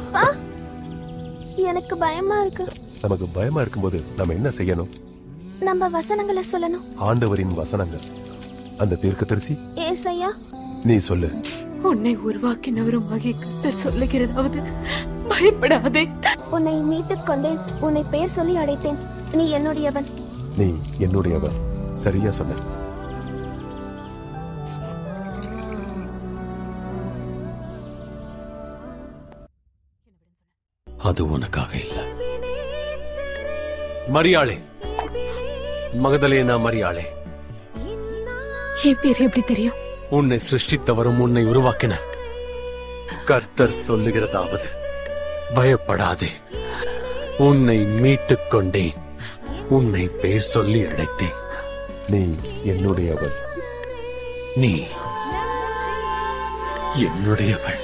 அப்பா, எனக்கு பயமா இருக்கு. நமக்கு பயமா இருக்கும்போது நம்ம என்ன செய்யணும்? நம்ம வசனங்களை சொல்லணும். ஆண்டவரின் வசனங்கள். அந்த தீர்க்கதரிசி ஏசாயா, நீ சொல்லு. உன்னை உருவாக்கினவரும் கர்த்தர் சொல்லுகிறதாவது, பயப்படாதே. உன்னை மீட்டுக் கொண்டேன், உன்னை பெயர் சொல்லி அழைத்தேன், நீ என்னுடையவன். நீ என்னுடையவன். சரியா சொன்ன. அது உனக்காக இல்ல. மரியாளே, மகதலேனா மரியாளே, என் பேர் எப்படி தெரியும்? உன்னை சிருஷ்டித்தவரும் உன்னை உருவாக்கின கர்த்தர் சொல்லுகிறதாவது, பயப்படாதே, உன்னை மீட்டுக் கொண்டேன், உன்னை பேர் சொல்லி அழைத்தேன். நீ என்னுடையவன். நீ என்னுடையவள்.